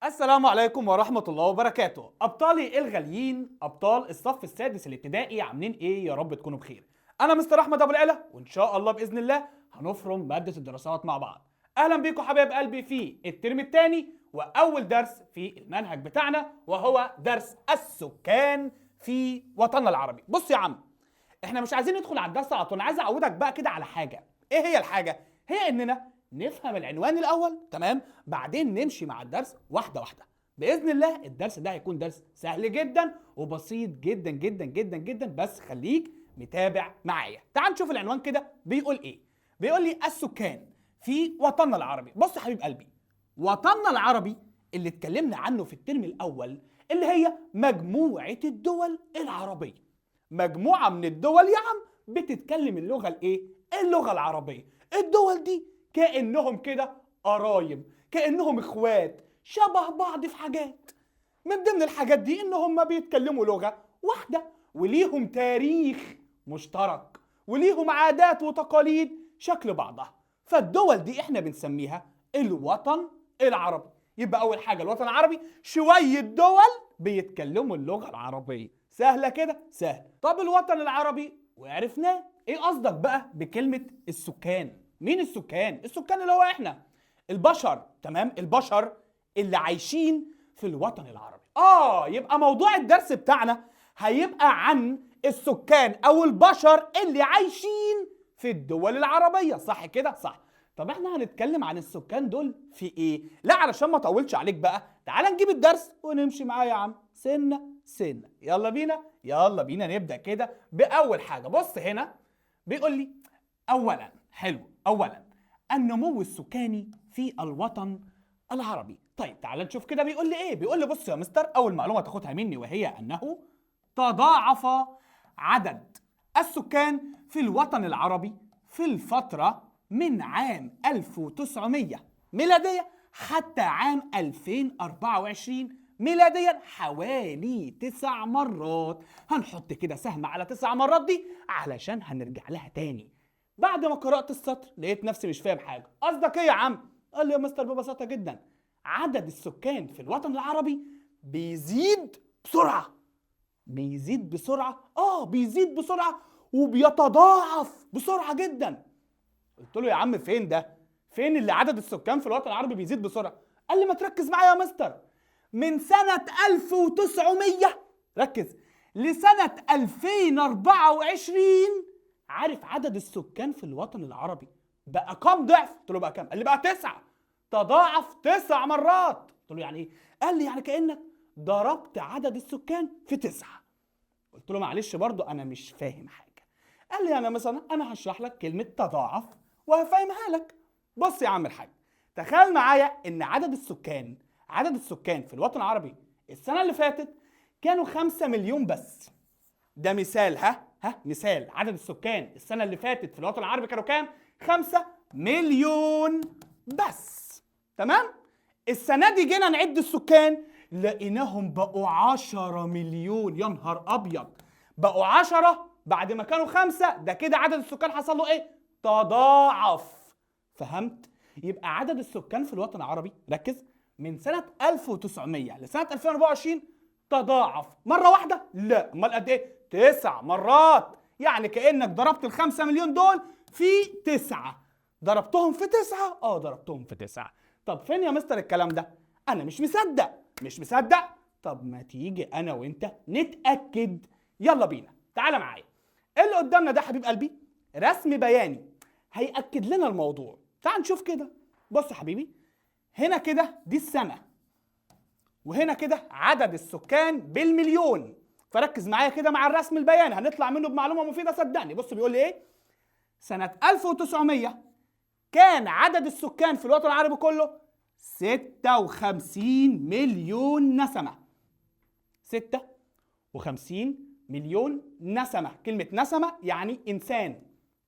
السلام عليكم ورحمة الله وبركاته. أبطالي الغاليين، أبطال الصف السادس الابتدائي، عاملين إيه؟ يا رب تكونوا بخير. أنا مستر أحمد أبو العلا، وإن شاء الله بإذن الله هنفرم مادة الدراسات مع بعض. أهلا بيكم حبايب قلبي في الترم الثاني وأول درس في المنهج بتاعنا، وهو درس السكان في وطننا العربي. بص يا عم، إحنا مش عايزين ندخل على الدرس على طول، أنا عايز أعودك بقى كده على حاجة. إيه هي الحاجة؟ هي إننا نفهم العنوان الأول، تمام؟ بعدين نمشي مع الدرس واحدة واحدة. بإذن الله الدرس ده هيكون درس سهل جدا وبسيط جدا جدا جدا جدا، بس خليك متابع معايا. تعال نشوف العنوان كده بيقول إيه. بيقول لي السكان في وطننا العربي. بص يا حبيب قلبي، وطننا العربي اللي اتكلمنا عنه في الترم الأول اللي هي مجموعة الدول العربية. مجموعة من الدول يا عم بتتكلم اللغة الإيه؟ اللغة العربية. الدول دي كأنهم كده قرايب، كأنهم اخوات شبه بعض في حاجات. من ضمن الحاجات دي ان هم بيتكلموا لغة واحدة، وليهم تاريخ مشترك، وليهم عادات وتقاليد شكل بعضها. فالدول دي احنا بنسميها الوطن العربي. يبقى اول حاجة الوطن العربي شوية دول بيتكلموا اللغة العربية. سهلة كده؟ سهل. طب الوطن العربي وعرفناه، ايه قصدك بقى بكلمة السكان؟ مين السكان؟ السكان اللي هو احنا، البشر، تمام؟ البشر اللي عايشين في الوطن العربي. يبقى موضوع الدرس بتاعنا هيبقى عن السكان او البشر اللي عايشين في الدول العربية، صح كده؟ صح. طب احنا هنتكلم عن السكان دول في ايه؟ لا علشان ما اطولش عليك بقى، تعال نجيب الدرس ونمشي معاه يا عم سنة سنة. يلا بينا، يلا بينا نبدأ كده بأول حاجة. بص هنا بيقول لي اولا، حلو، اولا النمو السكاني في الوطن العربي. طيب تعال نشوف كده بيقول لي ايه. بيقول لي بص يا مستر، اول معلومه تاخدها مني وهي انه تضاعف عدد السكان في الوطن العربي في الفتره من عام 1900 ميلاديا حتى عام 2024 ميلاديا حوالي 9 مرات. هنحط كده سهم على 9 مرات دي علشان هنرجع لها تاني. بعد ما قرأت السطر لقيت نفسي مش فاهم حاجة. قصدك ايه يا عم؟ قال لي يا مستر ببساطة جدا، عدد السكان في الوطن العربي بيزيد بسرعة. بيزيد بسرعة؟ بيزيد بسرعة وبيتضاعف بسرعة جدا. قلت له يا عم فين ده؟ فين اللي عدد السكان في الوطن العربي بيزيد بسرعة؟ قال لي ما تركز معايا يا مستر، من سنة 1900 ركز لسنة 2024 عارف عدد السكان في الوطن العربي بقى كام ضعف؟ قلت له بقى كام؟ قال لي بقى 9. تضاعف 9 مرات. قلت له يعني ايه؟ قال لي يعني كأنك ضربت عدد السكان في 9. قلت له معلش برضو انا مش فاهم حاجة. قال لي انا هشرح لك كلمة تضاعف وهفهمها لك. بص يا عم الحاج، تخيل معايا ان عدد السكان في الوطن العربي السنة اللي فاتت كانوا 5 مليون بس. ده مثال، مثال. عدد السكان السنة اللي فاتت في الوطن العربي كانوا كام؟ 5 مليون بس، تمام؟ السنة دي جينا نعد السكان لقيناهم بقوا 10 مليون. يا نهار أبيض، بقوا 10 بعد ما كانوا 5. ده كده عدد السكان حصل له إيه؟ تضاعف. فهمت؟ يبقى عدد السكان في الوطن العربي، ركز، من سنة 1900 لسنة 2024 تضاعف مرة واحدة؟ لا، امال قد ايه؟ 9 مرات. يعني كأنك ضربت ال5 مليون دول في 9. ضربتهم في 9؟ ضربتهم في 9. طب فين يا مستر الكلام ده؟ انا مش مصدق. طب ما تيجي انا وانت نتأكد. يلا بينا، تعال معايا. اللي قدامنا ده حبيب قلبي رسم بياني هيأكد لنا الموضوع. تعال نشوف كده. بص يا حبيبي، هنا كده دي السنة، وهنا كده عدد السكان بالمليون. فركز معايا كده مع الرسم البياني، هنطلع منه بمعلومة مفيدة صدقني. بص بيقول لي ايه؟ سنة 1900 كان عدد السكان في الوطن العربي كله 56 مليون نسمة. 56 مليون نسمة. كلمة نسمة يعني إنسان،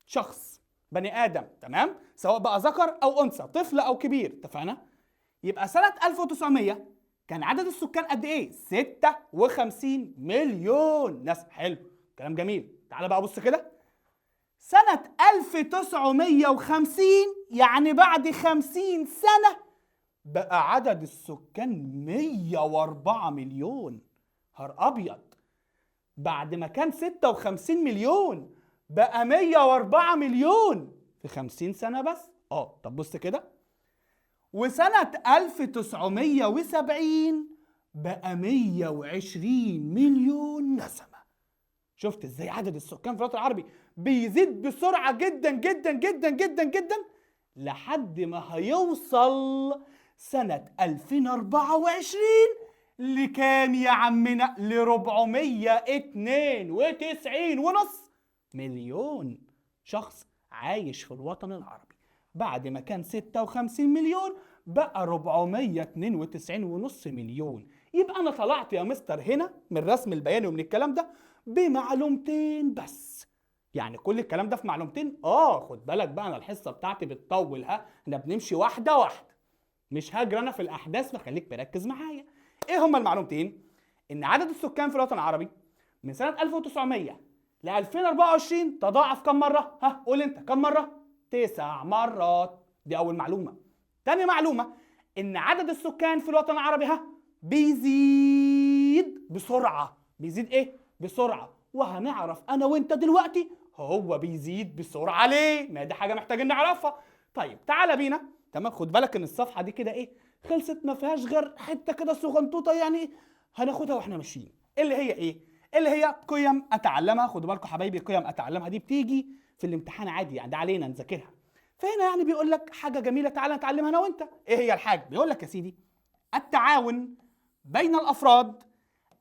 شخص، بني آدم، تمام؟ سواء بقى ذكر أو أنثى، طفل أو كبير، اتفقنا؟ يبقى سنة 1900 كان عدد السكان قد إيه؟ 56 مليون نسمة. حلو، كلام جميل. تعال بقى بص كده. سنة 1950 يعني بعد 50 سنة بقى عدد السكان 104 مليون. هر ابيض، بعد ما كان 56 مليون بقى 104 مليون في 50 سنة بس. طب بص كده، وسنة 1970 بقى 120 مليون نسمة. شفت ازاي عدد السكان في الوطن العربي بيزيد بسرعة جدا جدا جدا جدا جدا، لحد ما هيوصل سنة 2024 لكام يا عمنا؟ ل 492.5 مليون شخص عايش في الوطن العربي. بعد ما كان 56 مليون بقى 492.5 مليون. يبقى انا طلعت يا مستر هنا من الرسم البياني ومن الكلام ده بمعلومتين بس. يعني كل الكلام ده في معلومتين؟ خد بالك بقى، انا الحصه بتاعتي بتطول، احنا بنمشي واحده واحده، مش هاجر انا في الاحداث، فخليك مركز معايا. ايه هما المعلومتين؟ ان عدد السكان في الوطن العربي من سنه 1900 ل 2024 تضاعف كم مره؟ قول انت كم مره؟ 9 مرات. دي اول معلومه. تاني معلومه، ان عدد السكان في الوطن العربي بيزيد بسرعه. بيزيد ايه؟ بسرعه. وهنعرف انا وانت دلوقتي هو بيزيد بسرعه ليه؟ ما دي حاجه محتاجين نعرفها. طيب تعالى بينا. تمام، خد بالك ان الصفحه دي كده ايه، خلصت، ما فيهاش غير حته كده صغنطوطه، يعني هناخدها واحنا ماشيين. اللي هي ايه؟ اللي هي قيم اتعلمها. خدوا بالكم حبايبي، قيم اتعلمها دي بتيجي في الامتحان عادي، يعني ده علينا نذاكرها. فهنا يعني بيقول لك حاجه جميله، تعالى نتعلمها انا وانت. ايه هي الحاجه؟ بيقول لك يا سيدي، التعاون بين الافراد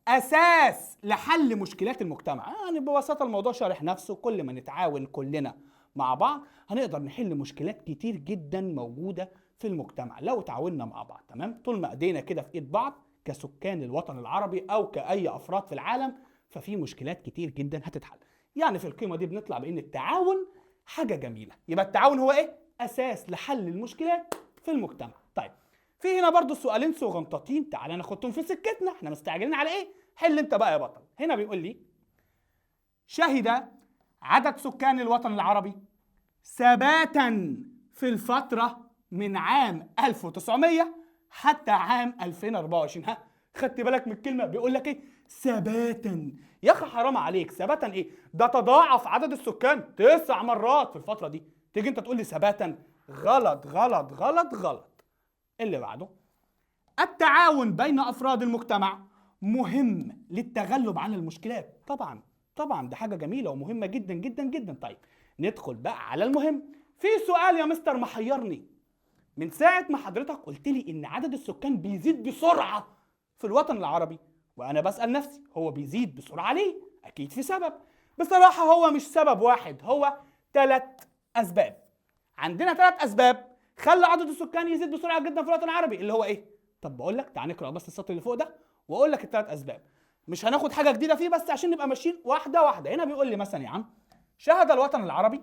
اساس لحل مشكلات المجتمع. يعني ببساطه الموضوع شارح نفسه، كل ما نتعاون كلنا مع بعض هنقدر نحل مشكلات كتير جدا موجوده في المجتمع لو تعاوننا مع بعض. تمام، طول ما ايدينا كده في ايد بعض كسكان الوطن العربي او كاي افراد في العالم، ففي مشكلات كتير جدا هتتحل. يعني في القيمه دي بنطلع بان التعاون حاجه جميله. يبقى التعاون هو ايه؟ اساس لحل المشكلات في المجتمع. طيب في هنا برضو سؤالين صغنطاطين، تعالى ناخدهم في سكتنا، احنا مستعجلين على ايه؟ حل انت بقى يا بطل. هنا بيقول لي شهد عدد سكان الوطن العربي ثباتا في الفترة من عام 1900 حتى عام 2024. خدت بالك من الكلمة؟ بيقول لك ايه؟ ثباتا. يا اخي حرام عليك، ثباتا ايه؟ ده تضاعف عدد السكان 9 مرات في الفترة دي، تيجي انت تقول لي ثباتا؟ غلط غلط غلط غلط. اللي بعده، التعاون بين افراد المجتمع مهم للتغلب على المشكلات. طبعا طبعا دي حاجه جميله ومهمه جدا جدا جدا. طيب ندخل بقى على المهم. في سؤال يا مستر محيرني من ساعه ما حضرتك قلت لي ان عدد السكان بيزيد بسرعه في الوطن العربي، وانا بسال نفسي هو بيزيد بسرعه ليه؟ اكيد في سبب. بصراحه هو مش سبب واحد، هو 3 اسباب. عندنا 3 اسباب خلى عدد السكان يزيد بسرعه جدا في الوطن العربي. اللي هو ايه؟ طب بقول لك تعال نقرا بس السطر اللي فوق ده واقول لك ال3 اسباب. مش هناخد حاجه جديده فيه، بس عشان نبقى ماشيين واحده واحده. هنا بيقول لي مثلا يا عم، شهد الوطن العربي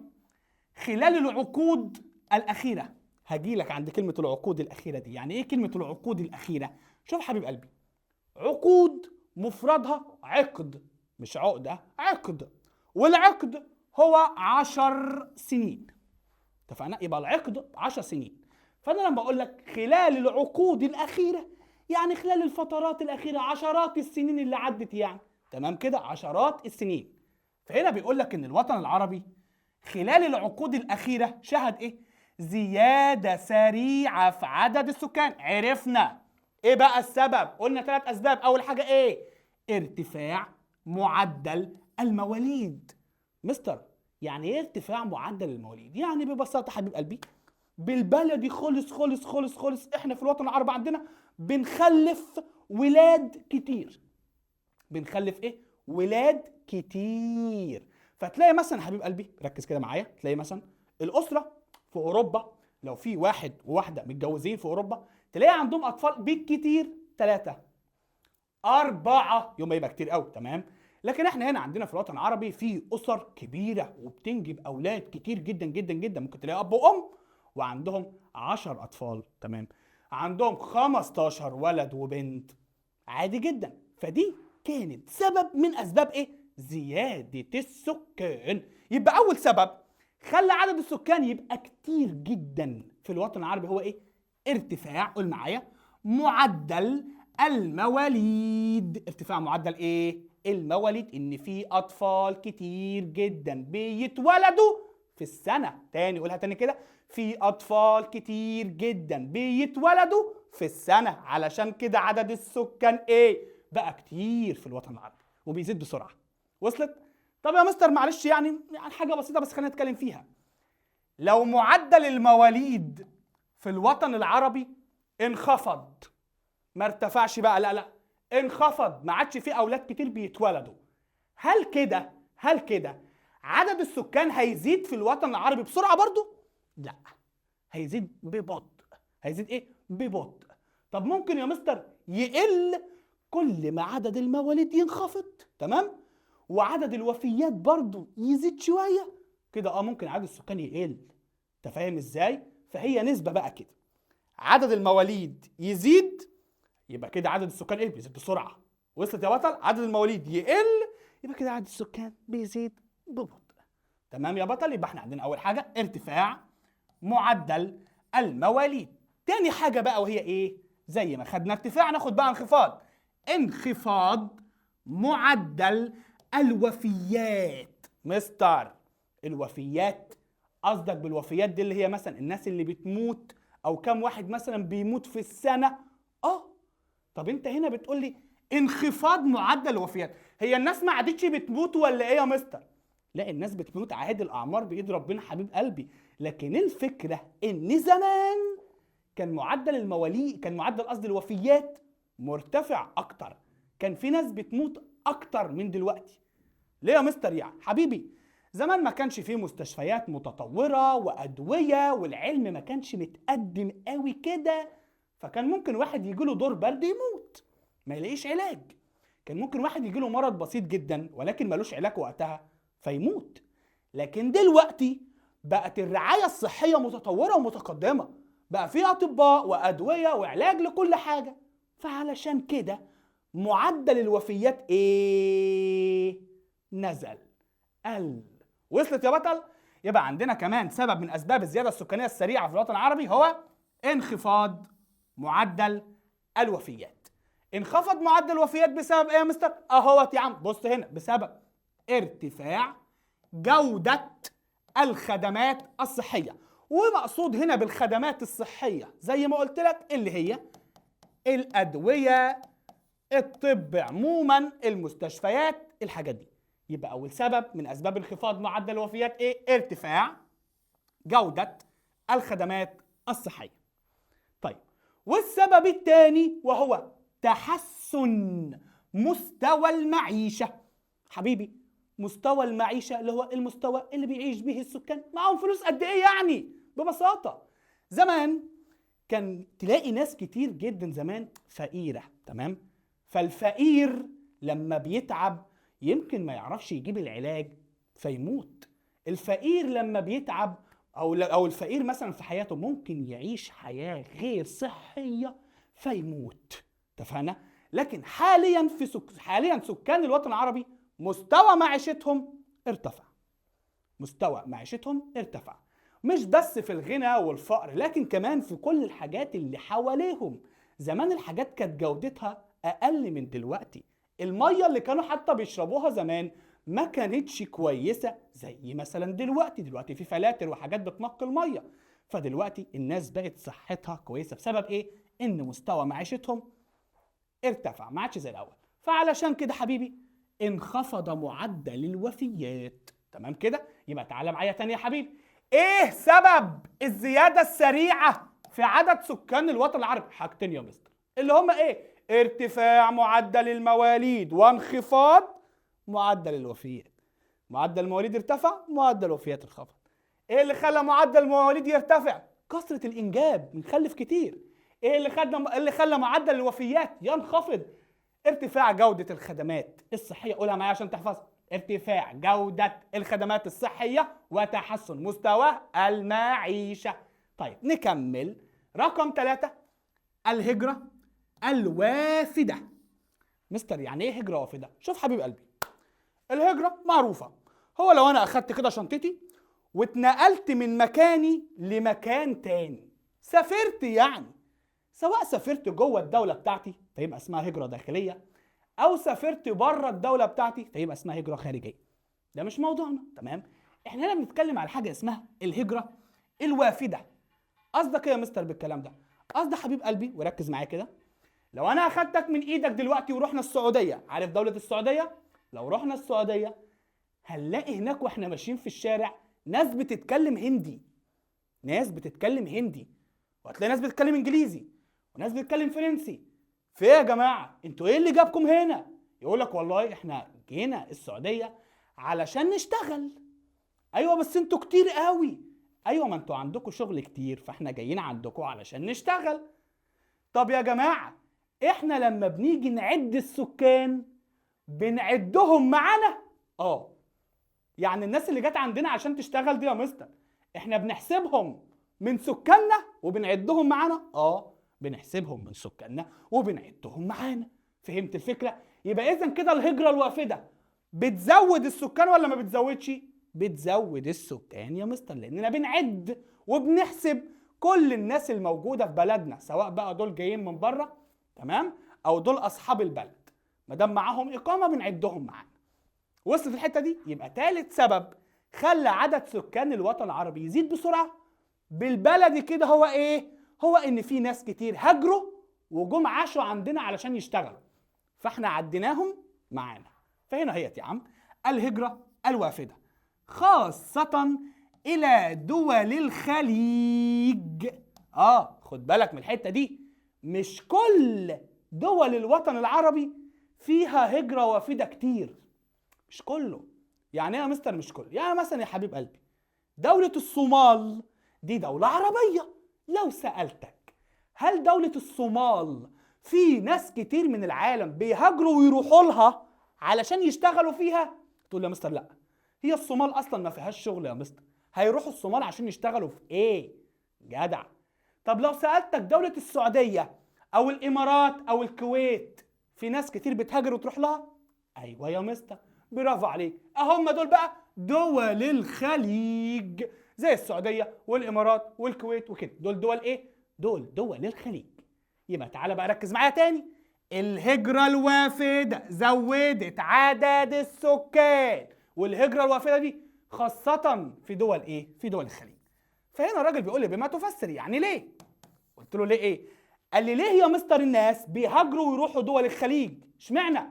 خلال العقود الاخيره. هجي لك عند كلمه العقود الاخيره دي. يعني ايه كلمه العقود الاخيره؟ شوف حبيب قلبي، عقود مفردها عقد، مش عقده، عقد. والعقد هو 10 سنين. اتفقنا؟ يبقى العقد 10 سنين. فانا لما اقول لك خلال العقود الاخيره، يعني خلال الفترات الاخيره، عشرات السنين اللي عدت يعني. تمام كده؟ عشرات السنين. فهنا بيقول لك ان الوطن العربي خلال العقود الاخيره شهد ايه؟ زياده سريعه في عدد السكان. عرفنا ايه بقى السبب؟ قلنا 3 اسباب. اول حاجه ايه؟ ارتفاع معدل المواليد. مستر يعني ايه ارتفاع معدل المواليد؟ يعني ببساطه حبيب قلبي، بالبلدي خالص خالص خالص خالص، احنا في الوطن العربي عندنا بنخلف ولاد كتير. بنخلف ايه؟ ولاد كتير. فتلاقي مثلا حبيب قلبي، ركز كده معايا، تلاقي مثلا الاسره في اوروبا لو في واحد وواحده متجوزين في اوروبا، تلاقي عندهم اطفال بالكتير 3 4، يوم ما يبقى كتير قوي. تمام؟ لكن احنا هنا عندنا في الوطن العربي في اسر كبيره وبتنجب اولاد كتير جدا جدا جدا. ممكن تلاقي اب وام وعندهم 10 اطفال. تمام؟ عندهم 15 ولد وبنت، عادي جدا. فدي كانت سبب من اسباب ايه؟ زياده السكان. يبقى اول سبب خلى عدد السكان يبقى كتير جدا في الوطن العربي هو ايه؟ ارتفاع، قول معايا، معدل المواليد. ارتفاع معدل ايه؟ المواليد، ان في اطفال كتير جدا بيتولدوا في السنة. تاني قولها تاني كده، في اطفال كتير جدا بيتولدوا في السنة، علشان كده عدد السكان ايه؟ بقى كتير في الوطن العربي وبيزيد بسرعة. وصلت؟ طب يا مستر معلش، يعني حاجة بسيطة بس خلينا نتكلم فيها. لو معدل المواليد في الوطن العربي انخفض، ما ارتفعش بقى، لا انخفض، ما عادش فيه اولاد كتير بيتولدوا، هل كده عدد السكان هيزيد في الوطن العربي بسرعه برضو؟ لا، هيزيد ببطء. هيزيد ايه؟ ببطء. طب ممكن يا مستر يقل كل ما عدد المواليد ينخفض، تمام، وعدد الوفيات برضو يزيد شويه كده. ممكن عدد السكان يقل. انت فاهم ازاي؟ فهي نسبه بقى كده، عدد المواليد يزيد يبقى كده عدد السكان ايه؟ بيزيد بسرعه. وصلت يا بطل؟ عدد المواليد يقل يبقى كده عدد السكان بيزيد ببطء. تمام يا بطل؟ يبقى احنا عندنا اول حاجه ارتفاع معدل المواليد. تاني حاجه بقى وهي ايه؟ زي ما خدنا ارتفاع ناخد بقى انخفاض معدل الوفيات. مستر، الوفيات قصدك بالوفيات دي اللي هي مثلا الناس اللي بتموت، او كم واحد مثلا بيموت في السنه؟ طب انت هنا بتقول لي انخفاض معدل الوفيات، هي الناس ما عادتش بتموت ولا ايه يا مستر؟ لا، الناس بتموت عادي، الاعمار بايد ربنا حبيب قلبي، لكن الفكره ان زمان كان معدل قصدي الوفيات مرتفع اكتر، كان في ناس بتموت اكتر من دلوقتي. ليه يا مستر؟ يعني حبيبي، زمان ما كانش فيه مستشفيات متطورة وأدوية، والعلم ما كانش متقدم قوي كده، فكان ممكن واحد يجيله دور برد يموت ما يلاقيش علاج. كان ممكن واحد يجيله مرض بسيط جدا ولكن ملوش علاج وقتها فيموت. لكن دلوقتي بقت الرعاية الصحية متطورة ومتقدمة، بقى في أطباء وأدوية وعلاج لكل حاجة، فعلشان كده معدل الوفيات ايه؟ نزل، قل. وصلت يا بطل؟ يبقى عندنا كمان سبب من اسباب الزياده السكانيه السريعه في الوطن العربي هو انخفاض معدل الوفيات. انخفض معدل الوفيات بسبب ايه يا مستر؟ اهوت يا عم، بص هنا، بسبب ارتفاع جوده الخدمات الصحيه. ومقصود هنا بالخدمات الصحيه زي ما قلت لك اللي هي الادويه، الطب عموما، المستشفيات، الحاجات دي. يبقى اول سبب من اسباب انخفاض معدل الوفيات ايه؟ ارتفاع جودة الخدمات الصحية. طيب، والسبب الثاني وهو تحسن مستوى المعيشة. حبيبي، مستوى المعيشة اللي هو المستوى اللي بيعيش به السكان، معاهم فلوس قد ايه يعني؟ ببساطة زمان كان تلاقي ناس كتير جدا زمان فقيرة، تمام؟ فالفقير لما بيتعب يمكن ما يعرفش يجيب العلاج فيموت. الفقير لما بيتعب او الفقير مثلا في حياته ممكن يعيش حياة غير صحية فيموت. اتفقنا؟ لكن حاليا سكان الوطن العربي مستوى معيشتهم ارتفع. مستوى معيشتهم ارتفع، مش بس في الغنى والفقر لكن كمان في كل الحاجات اللي حواليهم. زمان الحاجات كانت جودتها اقل من دلوقتي، المية اللي كانوا حتى بيشربوها زمان ما كانتش كويسة زي مثلا دلوقتي في فلاتر وحاجات بتنقي المية. فدلوقتي الناس بقت صحتها كويسة بسبب ايه؟ ان مستوى معيشتهم ارتفع، ما عادش زي الاول. فعلشان كده حبيبي انخفض معدل الوفيات. تمام كده؟ يبقى تعالى معايا تاني يا حبيبي، ايه سبب الزيادة السريعة في عدد سكان الوطن العربي؟ حاجتين يا مستر، اللي هما ايه؟ ارتفاع معدل المواليد وانخفاض معدل الوفيات. معدل المواليد ارتفع، معدل الوفيات انخفض. ايه اللي خلى معدل المواليد يرتفع؟ كثرة الانجاب، بنخلف كتير. ايه اللي خلى معدل الوفيات ينخفض؟ ارتفاع جودة الخدمات الصحية. قولها معايا عشان تحفظها، ارتفاع جودة الخدمات الصحية وتحسن مستوى المعيشة. طيب نكمل. رقم 3، الهجرة الوافدة. مستر يعني ايه هجرة وافدة؟ شوف حبيب قلبي، الهجرة معروفة، هو لو انا اخدت كده شنطتي واتنقلت من مكاني لمكان تاني، سافرت يعني، سواء سافرت جوه الدولة بتاعتي فيبقى اسمها هجرة داخلية، أو سافرت بره الدولة بتاعتي فيبقى اسمها هجرة خارجية. ده مش موضوعنا، تمام؟ احنا هنا بنتكلم على حاجة اسمها الهجرة الوافدة. قصدك ايه يا مستر بالكلام ده؟ قصدي حبيب قلبي وركز معايا كده، لو انا اخدتك من ايدك دلوقتي ورحنا السعودية، عارف دولة السعودية؟ لو رحنا السعودية هنلاقي هناك واحنا ماشيين في الشارع ناس بتتكلم هندي، ناس بتتكلم هندي، وهتلاقي ناس بتتكلم انجليزي، وناس بتتكلم فرنسي. في ايه يا جماعه؟ انتوا ايه اللي جابكم هنا؟ يقول لك والله احنا جينا السعوديه علشان نشتغل. ايوه بس انتوا كتير قوي. ايوه ما انتوا عندكم شغل كتير، فاحنا جايين عندكم علشان نشتغل. طب يا جماعه احنا لما بنيجي نعد السكان بنعدهم معانا. يعني الناس اللي جت عندنا عشان تشتغل دي يا مستر احنا بنحسبهم من سكاننا وبنعدهم معانا. بنحسبهم من سكاننا وبنعدهم معانا. فهمت الفكره؟ يبقى اذا كده الهجره الوافده بتزود السكان ولا ما بتزودش؟ بتزود السكان يا مستر، لاننا بنعد وبنحسب كل الناس الموجوده في بلدنا، سواء بقى دول جايين من بره، تمام، او دول اصحاب البلد، ما دام معاهم اقامه بنعدهم معانا. وصلت الحته دي؟ يبقى ثالث سبب خلى عدد سكان الوطن العربي يزيد بسرعه بالبلدي كده هو ايه؟ هو ان في ناس كتير هاجروا وجم عاشوا عندنا علشان يشتغلوا، فاحنا عديناهم معانا. فهنا هي يا عم الهجره الوافده خاصه الى دول الخليج. خد بالك من الحته دي، مش كل دول الوطن العربي فيها هجره وافده كتير، مش كله. يعني ايه يا مستر مش كله؟ يعني مثلا يا حبيب قلبي دولة الصومال دي دولة عربية. لو سألتك هل دولة الصومال في ناس كتير من العالم بيهاجروا ويروحوا لها علشان يشتغلوا فيها؟ تقول يا مستر لا، هي الصومال اصلا ما فيهاش شغل يا مستر، هيروحوا الصومال عشان يشتغلوا في ايه؟ جدع. طب لو سألتك دولة السعودية او الامارات او الكويت في ناس كتير بتهاجر وتروح لها؟ ايوه يا مستر، برافو عليك، اهم دول بقى دول الخليج، زي السعوديه والامارات والكويت وكده. دول دول ايه؟ دول الخليج. يبقى تعالى بقى ركز معايا تاني، الهجره الوافده زودت عدد السكان، والهجره الوافده دي خاصه في دول ايه؟ في دول الخليج. فهنا الراجل بيقول لي بما تفسر، يعني ليه؟ قلت له ليه ايه؟ قال لي ليه يا مستر الناس بيهاجروا ويروحوا دول الخليج؟ اشمعنى؟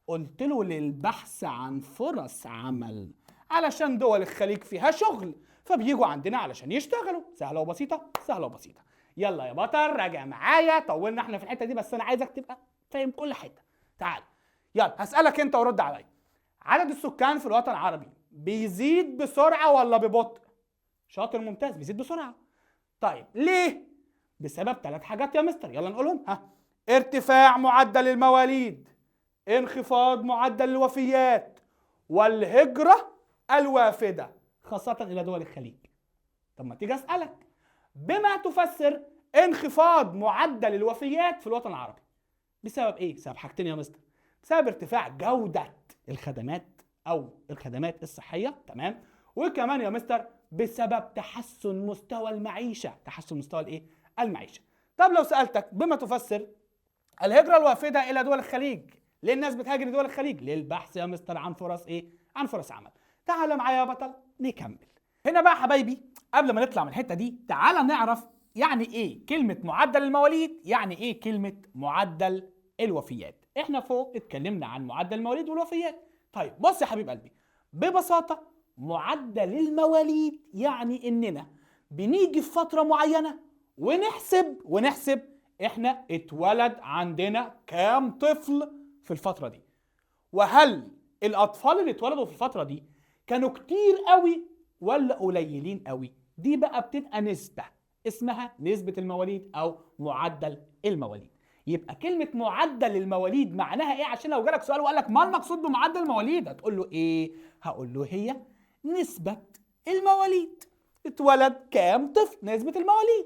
قلت له للبحث عن فرص عمل، علشان دول الخليج فيها شغل فبيجوا عندنا علشان يشتغلوا. سهله وبسيطه، سهله وبسيطه. يلا يا بطل راجع معايا، طولنا احنا في الحته دي بس انا عايزك تبقى فاهم كل حته. تعال يلا هسالك انت ورد عليا، عدد السكان في الوطن العربي بيزيد بسرعه ولا ببطء؟ شاطر ممتاز، بيزيد بسرعه. طيب ليه؟ بسبب 3 حاجات يا مستر، يلا نقولهم. ارتفاع معدل المواليد، انخفاض معدل الوفيات، والهجرة الوافدة خاصة إلى دول الخليج. طب ما تيجي أسألك، بما تفسر انخفاض معدل الوفيات في الوطن العربي؟ بسبب إيه؟ بسبب حاجتين يا مستر، بسبب ارتفاع جودة الخدمات أو الخدمات الصحية، تمام، وكمان يا مستر بسبب تحسن مستوى المعيشة، تحسن مستوى الإيه؟ المعيشة. طب لو سألتك بما تفسر الهجرة الوافدة إلى دول الخليج، ليه الناس بتهاجر دول الخليج؟ للبحث يا مستر عن فرص ايه؟ عن فرص عمل. تعال معايا يا بطل نكمل. هنا بقى حبايبي قبل ما نطلع من الحتة دي تعال نعرف يعني ايه كلمة معدل المواليد، يعني ايه كلمة معدل الوفيات. احنا فوق اتكلمنا عن معدل المواليد والوفيات. طيب بص يا حبيب قلبي، ببساطة معدل المواليد يعني اننا بنيجي في فترة معينة ونحسب احنا اتولد عندنا كام طفل في الفترة دي، وهل الاطفال اللي اتولدوا في الفترة دي كانوا كتير قوي ولا قليلين قوي. دي بقى بتبقى نسبة اسمها نسبة المواليد او معدل المواليد. يبقى كلمة معدل المواليد معناها ايه؟ عشان لو جالك سؤال وقال لك ما المقصود بمعدل المواليد هتقول له ايه؟ هقول له هي نسبة المواليد، اتولد كام طفل، نسبة المواليد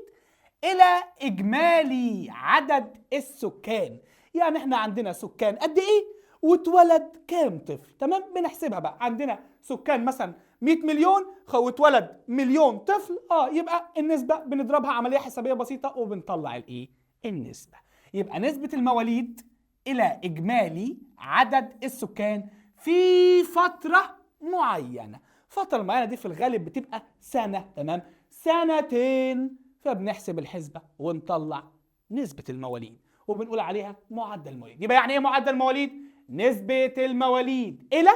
الى اجمالي عدد السكان. يعني احنا عندنا سكان قد ايه واتولد كام طفل، تمام، بنحسبها بقى. عندنا سكان مثلا 100 مليون واتولد مليون طفل، يبقى النسبة بنضربها عملية حسابية بسيطة وبنطلع الايه؟ النسبة. يبقى نسبة المواليد إلى إجمالي عدد السكان في فترة معينة. فترة معينة دي في الغالب بتبقى سنة، تمام؟ سنتين، فبنحسب الحسبة ونطلع نسبة المواليد وبنقول عليها معدل المواليد. يبقى يعني ايه معدل المواليد؟ نسبة المواليد إلى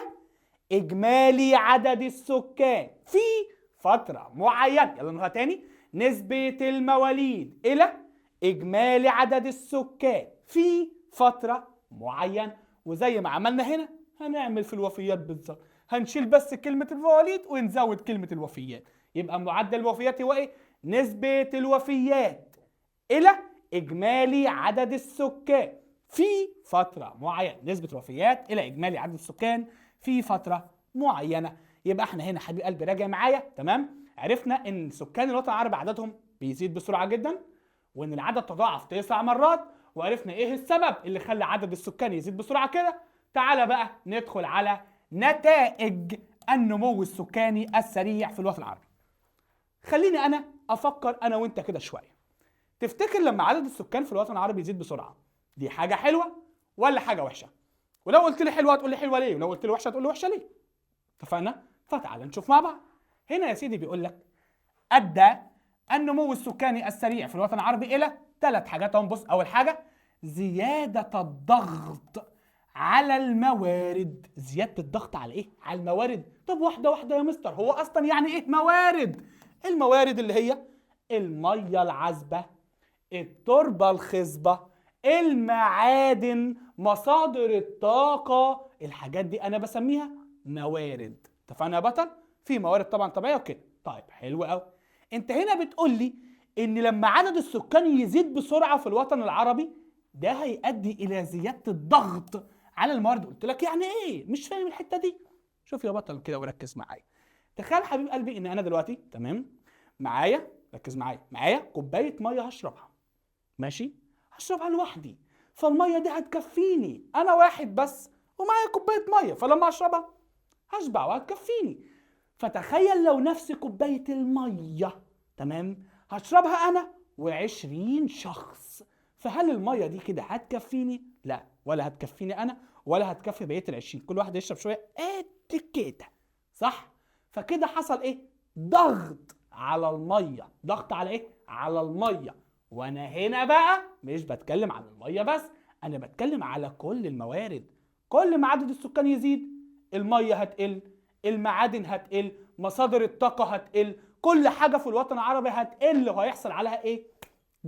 إجمالي عدد السكان في فترة معينة. يلا نقولها تاني، نسبة المواليد إلى إجمالي عدد السكان في فترة معينة. وزي ما عملنا هنا هنعمل في الوفيات بالظبط، هنشيل بس كلمة المواليد ونزود كلمة الوفيات. يبقى معدل الوفيات هو ايه؟ نسبة الوفيات إلى إجمالي عدد السكان في فترة معينة. نسبة الوفيات إلى إجمالي عدد السكان في فترة معينة. يبقى احنا هنا حبيب قلبي راجع معايا، تمام؟ عرفنا ان سكان الوطن العربي عددهم بيزيد بسرعة جدا، وان العدد تضاعف 9 مرات، وعرفنا ايه السبب اللي خلى عدد السكان يزيد بسرعة كده. تعالى بقى ندخل على نتائج النمو السكاني السريع في الوطن العربي. خليني انا افكر انا وانت كده شوية. تفتكر لما عدد السكان في الوطن العربي يزيد بسرعة دي حاجة حلوة ولا حاجة وحشة؟ ولو قلت لي حلوة هتقول لي حلوة ليه؟ ولو قلت لي وحشة هتقول لي وحشة ليه؟ اتفقنا؟ فتعال نشوف مع بعض. هنا يا سيدي بيقول لك أدى النمو السكاني السريع في الوطن العربي إلى 3 حاجات اهم. بص، أول حاجة زيادة الضغط على الموارد. زيادة الضغط على إيه؟ على الموارد. طب واحدة واحدة يا مستر، هو أصلا يعني إيه موارد؟ الموارد اللي هي المية العذبة، التربة الخصبة، المعادن، مصادر الطاقة. الحاجات دي أنا بسميها موارد. اتفقنا يا بطل؟ في موارد طبعا طبيعية وكده. طيب حلو قوي. انت هنا بتقول لي ان لما عدد السكان يزيد بسرعة في الوطن العربي ده هيؤدي الى زيادة الضغط على الموارد. قلت لك يعني ايه؟ مش فاهم الحتة دي. شوف يا بطل كده وركز معايا. تخيل حبيب قلبي ان انا دلوقتي، تمام، معايا، ركز معايا كوباية مية هشربها، ماشي؟ هشربها لوحدي، فالمية دي هتكفيني انا واحد بس ومعايا كوباية مية، فلما اشربها هشبع وهتكفيني. فتخيل لو نفس كوباية المية، تمام، هشربها أنا و20 شخص، فهل المية دي كده هتكفيني؟ لا، ولا هتكفيني أنا ولا هتكفي بقية ال20. كل واحد يشرب شوية قد كده، صح؟ فكده حصل إيه؟ ضغط على المية. ضغط على إيه؟ على المية. وأنا هنا بقى مش بتكلم عن المية بس، أنا بتكلم على كل الموارد. كل ما عدد السكان يزيد المية هتقل، المعادن هتقل، مصادر الطاقة هتقل، كل حاجة في الوطن العربي هتقل وهيحصل عليها ايه؟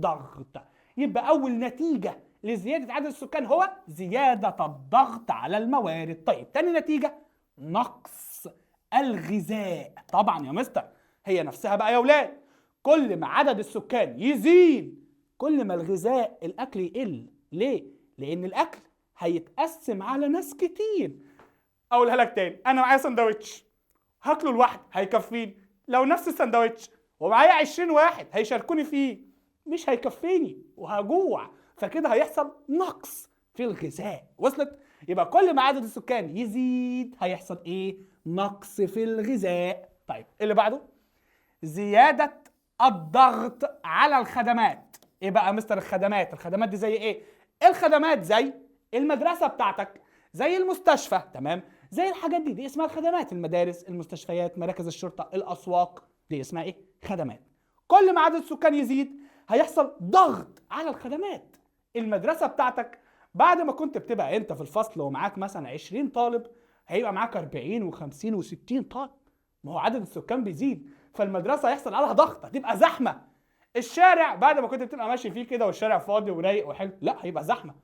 ضغط. يبقى أول نتيجة لزيادة عدد السكان هو زيادة الضغط على الموارد. طيب تاني نتيجة نقص الغذاء. طبعا يا مستر هي نفسها بقى يا ولاد، كل ما عدد السكان يزيد كل ما الغذاء الأكل يقل. ليه؟ لأن الأكل هيتقسم على ناس كتير. اقولها لك تاني، انا معايا سندوتش هاكله لوحدي هيكفيني، لو نفس السندوتش ومعايا 20 واحد هيشاركوني فيه مش هيكفيني وهجوع، فكده هيحصل نقص في الغذاء. وصلت؟ يبقى كل ما عدد السكان يزيد هيحصل ايه؟ نقص في الغذاء. طيب اللي بعده زيادة الضغط على الخدمات. ايه بقى يا مستر الخدمات؟ الخدمات دي زي ايه؟ الخدمات زي المدرسة بتاعتك، زي المستشفى، تمام؟ زي الحاجات دي اسمها الخدمات. المدارس، المستشفيات، مراكز الشرطة، الأسواق، دي اسمها ايه؟ خدمات. كل ما عدد السكان يزيد هيحصل ضغط على الخدمات. المدرسة بتاعتك بعد ما كنت بتبقى انت في الفصل ومعاك مثلا 20 طالب هيبقى معاك 40 و50 و60 طالب. ما هو عدد السكان بيزيد، فالمدرسة هيحصل عليها ضغط، هتبقى زحمة. الشارع بعد ما كنت بتبقى ماشي فيه كده والشارع فاضي ورايق وحلو، لا هيبقى زحمة.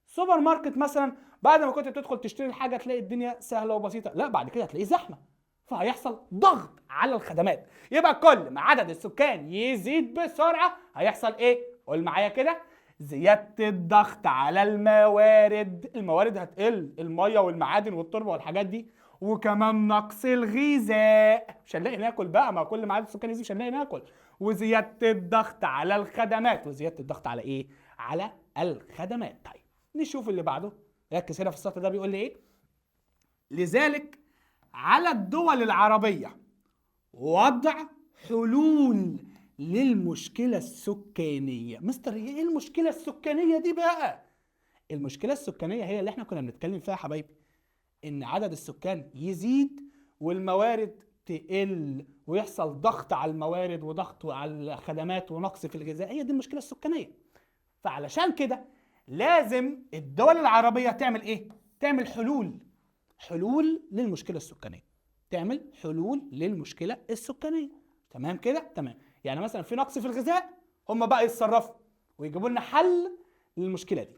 سوبر ماركت مثلا بعد ما كنت بتدخل تشتري الحاجه تلاقي الدنيا سهله وبسيطه، لا بعد كده هتلاقيه زحمه، فهيحصل ضغط على الخدمات. يبقى كل ما عدد السكان يزيد بسرعه هيحصل ايه؟ قول معايا كده، زياده الضغط على الموارد. الموارد هتقل، الميه والمعادن والتربه والحاجات دي، وكمان نقص الغذاء، مش هنلاقي ناكل بقى، ما كل ما عدد السكان يزيد مش هنلاقي ناكل. وزياده الضغط على الخدمات. وزياده الضغط على ايه؟ على الخدمات. طيب نشوف اللي بعده. ركز هنا في السطر ده بيقول لي ايه؟ لذلك على الدول العربية وضع حلول للمشكلة السكانية. مستر هي ايه المشكلة السكانية دي بقى؟ المشكلة السكانية هي اللي احنا كنا بنتكلم فيها يا حبايبي، ان عدد السكان يزيد والموارد تقل ويحصل ضغط على الموارد وضغط على الخدمات ونقص في الغذاء. هي دي المشكلة السكانية. فعلشان كده لازم الدول العربية تعمل ايه؟ تعمل حلول للمشكلة السكانية. تعمل حلول للمشكلة السكانية. تمام كده؟ تمام. يعني مثلا في نقص في الغذاء، هم بقى يتصرفوا ويجيبوا لنا حل للمشكلة دي.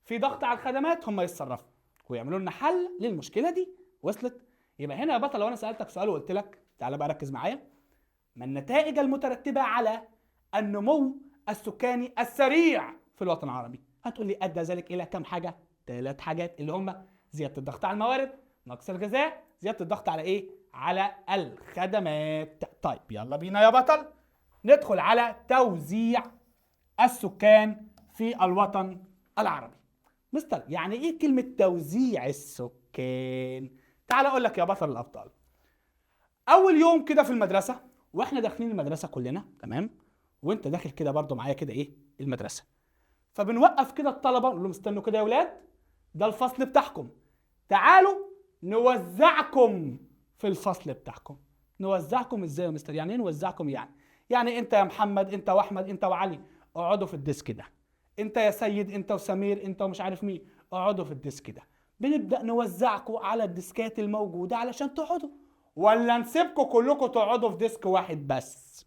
في ضغط على الخدمات، هم يتصرفوا ويعملوا لنا حل للمشكلة دي. وصلت؟ يبقى هنا يا بطل لو انا سألتك سؤال وقلت لك تعالى بقى ركز معايا، ما النتائج المترتبة على النمو السكاني السريع في الوطن العربي؟ هتقول لي ادى ذلك الى كم حاجة؟ 3 حاجات اللي هم زيادة الضغط على الموارد، نقص الغذاء، زيادة الضغط على ايه؟ على الخدمات. طيب يلا بينا يا بطل ندخل على توزيع السكان في الوطن العربي. مستر يعني ايه كلمة توزيع السكان؟ تعال اقول لك يا بطل الابطال. اول يوم كده في المدرسة واحنا داخلين المدرسة كلنا، تمام؟ وانت داخل كده برضو معايا كده ايه المدرسة، فبنوقف كده الطلبة نقول لهم استنوا كده يا ولاد، ده الفصل بتاعكم، تعالوا نوزعكم في الفصل بتاعكم. نوزعكم ازاي يا مستر؟ يعني ايه نوزعكم؟ يعني انت يا محمد، انت واحمد، انت وعلي اقعدوا في الديسك ده، انت يا سيد، انت وسمير، انت ومش عارف مين اقعدوا في الديسك ده. بنبدأ نوزعكم على الديسكات الموجودة علشان تقعدوا، ولا نسيبكم كلكم تقعدوا في ديسك واحد بس؟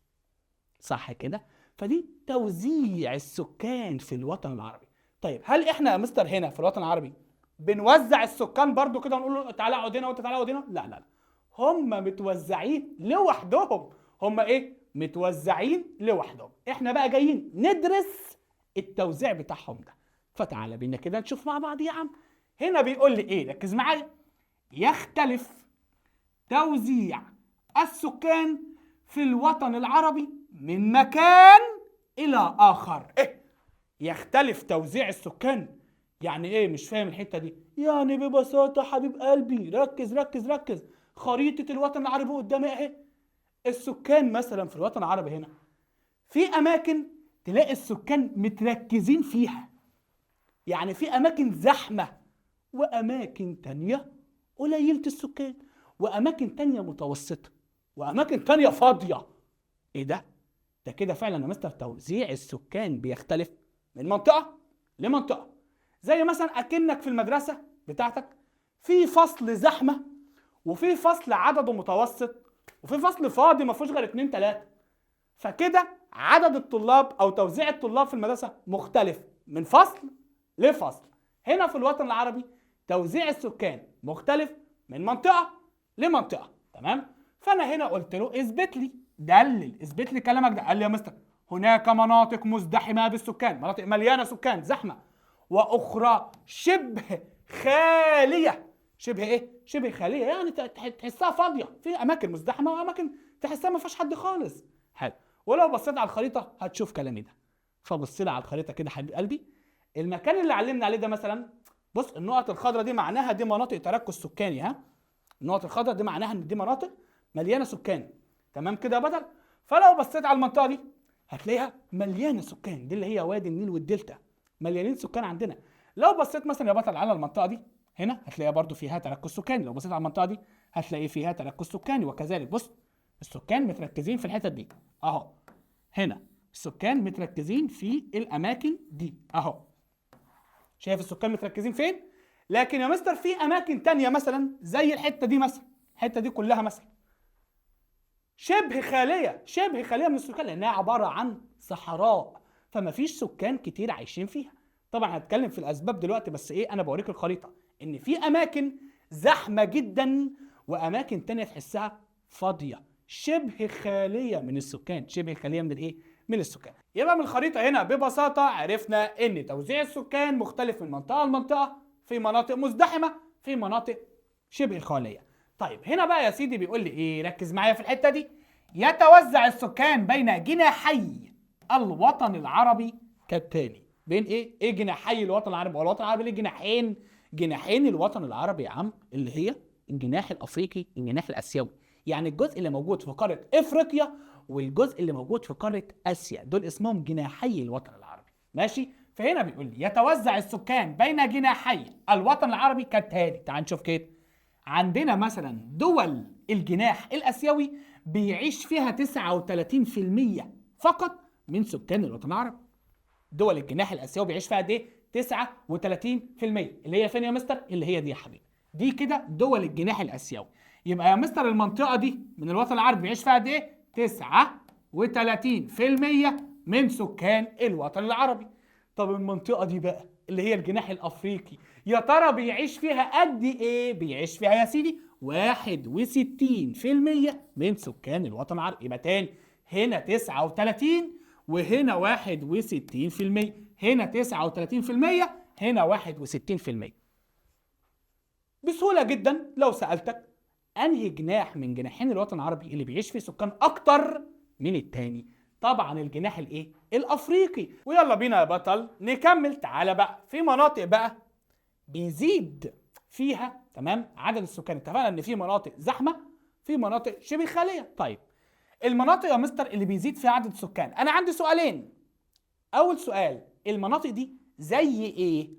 صح كده؟ فدي توزيع السكان في الوطن العربي. طيب هل احنا يا مستر هنا في الوطن العربي بنوزع السكان برضو كده ونقول له تعالى اقعد هنا وانت تعالى اقعد هنا؟ لا لا لا، هم متوزعين لوحدهم. هم ايه؟ متوزعين لوحدهم. احنا بقى جايين ندرس التوزيع بتاعهم ده. فتعالى بينا كده نشوف مع بعض يا عم. هنا بيقول لي ايه؟ ركز معايا. يختلف توزيع السكان في الوطن العربي من مكان الى اخر. ايه يختلف توزيع السكان؟ يعني ايه؟ مش فاهم الحته دي. يعني ببساطه حبيب قلبي ركز ركز ركز، خريطه الوطن العربي قدامي اهي. السكان مثلا في الوطن العربي هنا في اماكن تلاقي السكان متركزين فيها، يعني في اماكن زحمه، واماكن تانية قليله السكان، واماكن تانية متوسطه، واماكن تانية فاضيه. ايه ده؟ ده كده فعلا يا مستر توزيع السكان بيختلف من منطقه لمنطقه. زي مثلا اكنك في المدرسه بتاعتك في فصل زحمه، وفي فصل عدده متوسط، وفي فصل فاضي ما فيهوش غير 2 3. فكده عدد الطلاب او توزيع الطلاب في المدرسه مختلف من فصل لفصل. هنا في الوطن العربي توزيع السكان مختلف من منطقه لمنطقه. تمام؟ فانا هنا قلت له اثبت لي، دلل، اثبت لي كلامك ده. قال لي يا مستر هناك مناطق مزدحمه بالسكان، مناطق مليانه سكان زحمه، واخرى شبه خاليه. شبه ايه؟ شبه خاليه، يعني تحسها فاضيه. في اماكن مزدحمه واماكن تحسها ما فيهاش حد خالص. حلو. ولو بصيت على الخريطه هتشوف كلامي ده. فبص لي على الخريطه كده حبيب قلبي. المكان اللي علمنا عليه ده مثلا، بص النقط الخضراء دي معناها دي مناطق تركز سكاني. ها، النقط الخضراء دي معناها ان دي مناطق مليانه سكان. تمام كده يا بدر؟ فلو بصيت على المنطقه دي هتلاقيها مليانه سكان، دي اللي هي وادي النيل والدلتا، مليانين سكان عندنا. لو بصيت مثلا يا بطل على المنطقه دي هنا هتلاقيها برضو فيها تركز سكاني، لو بصيت على المنطقه دي هتلاقي فيها تركز سكاني، وكذلك. بص السكان متركزين في الحتت دي اهو. هنا السكان متركزين في الاماكن دي اهو. شايف السكان متركزين فين؟ لكن يا مستر في اماكن تانية مثلا زي الحته دي مثلا، الحته دي كلها مثلا شبه خاليه، شبه خاليه من السكان، لانها عباره عن صحراء، فما فيش سكان كتير عايشين فيها. طبعا هتكلم في الاسباب دلوقتي، بس ايه، انا بوريك الخريطه ان في اماكن زحمه جدا واماكن تانية تحسها فاضيه، شبه خاليه من السكان. شبه خاليه من الايه؟ من السكان. يبقى من الخريطه هنا ببساطه عرفنا ان توزيع السكان مختلف من منطقه لمنطقه، في مناطق مزدحمه، في مناطق شبه خاليه. طيب هنا بقى يا سيدي بيقول لي ايه؟ ركز معايا في الحته دي. يتوزع السكان بين جناحي الوطن العربي كالتالي. بين ايه؟ ايه جناحي الوطن العربي؟ هو الوطن العربي ليه جناحين؟ جناحين الوطن العربي يا عم اللي هي الجناح الافريقي الجناح الاسيوي، يعني الجزء اللي موجود في قاره افريقيا والجزء اللي موجود في قاره اسيا، دول اسمهم جناحي الوطن العربي. ماشي؟ فهنا بيقول لي يتوزع السكان بين جناحي الوطن العربي كالتالي. تعال نشوف كده. عندنا مثلا دول الجناح الاسيوي بيعيش فيها 39% فقط من سكان الوطن العربي. دول الجناح الاسيوي بيعيش فيها قد ايه؟ 39%. اللي هي فين يا مستر؟ اللي هي دي يا حبيبي. دي كده دول الجناح الاسيوي. يبقى يا مستر المنطقه دي من الوطن العربي بيعيش فيها قد ايه؟ 39% من سكان الوطن العربي. طب المنطقه دي بقى اللي هي الجناح الافريقي، يا ترى بيعيش فيها قد ايه؟ بيعيش فيها يا سيدي 61% من سكان الوطن العربي. يبقى تاني، هنا 39 وهنا 61%، هنا 39% هنا 61%. بسهولة جدا لو سألتك انهي جناح من جناحين الوطن العربي اللي بيعيش فيه سكان اكتر من التاني؟ طبعا الجناح الايه؟ الافريقي. ويلا بينا يا بطل نكمل. تعالى بقى في مناطق بقى بيزيد فيها تمام عدد السكان. اتفقنا ان في مناطق زحمه، في مناطق شبه خاليه. طيب المناطق يا مستر اللي بيزيد فيها عدد السكان، انا عندي سؤالين. اول سؤال، المناطق دي زي ايه؟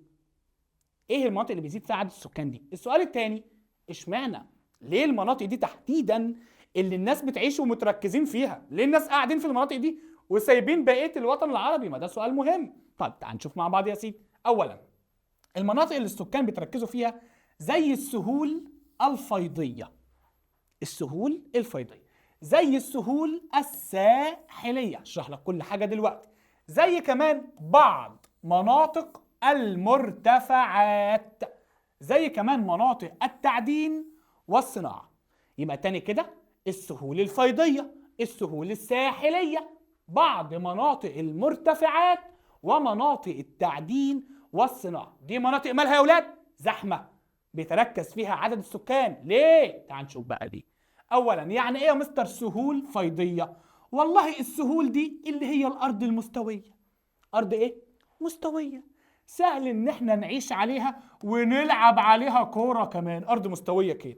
ايه المناطق اللي بيزيد فيها عدد السكان دي؟ السؤال الثاني، اشمعنى ليه المناطق دي تحديدا اللي الناس بتعيش ومتركزين فيها؟ ليه الناس قاعدين في المناطق دي وسايبين بقيه الوطن العربي؟ ما ده سؤال مهم. طيب تعال نشوف مع بعض يا سيدي. اولا، المناطق اللي السكان بيتركزوا فيها زي السهول الفيضيه. السهول الفيضيه زي السهول الساحليه، اشرح لك كل حاجه دلوقتي. زي كمان بعض مناطق المرتفعات، زي كمان مناطق التعدين والصناعه. يبقى تاني كده، السهول الفيضيه، السهول الساحليه، بعض مناطق المرتفعات، ومناطق التعدين والصناعه. دي مناطق مالها يا اولاد؟ زحمه، بيتركز فيها عدد السكان. ليه؟ تعال نشوف بقى دي. اولا، يعني ايه يا مستر سهول فيضيه؟ والله السهول دي اللي هي الارض المستويه. ارض ايه؟ مستويه، سهل ان احنا نعيش عليها ونلعب عليها كوره كمان، ارض مستويه كده.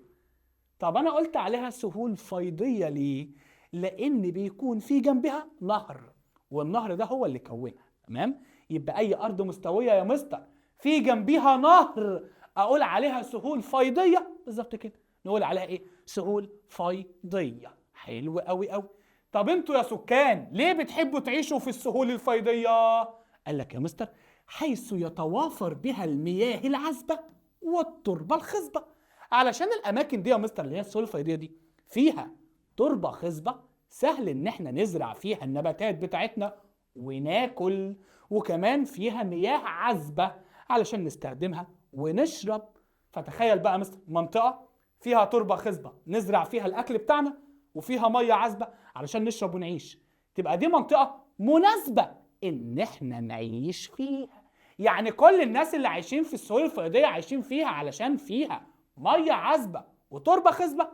طب انا قلت عليها سهول فيضيه ليه؟ لان بيكون في جنبها نهر، والنهر ده هو اللي كونها. تمام؟ يبقى اي ارض مستويه يا مستر في جنبها نهر اقول عليها سهول فيضيه. بالظبط كده، نقول عليها ايه؟ سهول فيضيه. حلو قوي قوي. طب انتوا يا سكان ليه بتحبوا تعيشوا في السهول الفيضيه؟ قال لك يا مستر حيث يتوافر بها المياه العذبه والتربه الخصبه. علشان الاماكن دي يا مستر اللي هي السهول الفيضيه دي فيها تربه خصبه، سهل ان احنا نزرع فيها النباتات بتاعتنا وناكل، وكمان فيها مياه عذبه علشان نستخدمها ونشرب. فتخيل بقى مثلا منطقه فيها تربه خصبه نزرع فيها الاكل بتاعنا، وفيها ميه عذبه علشان نشرب ونعيش. تبقى دي منطقه مناسبه ان احنا نعيش فيها. يعني كل الناس اللي عايشين في السهول الفيضيه عايشين فيها علشان فيها ميه عذبه وتربه خصبه.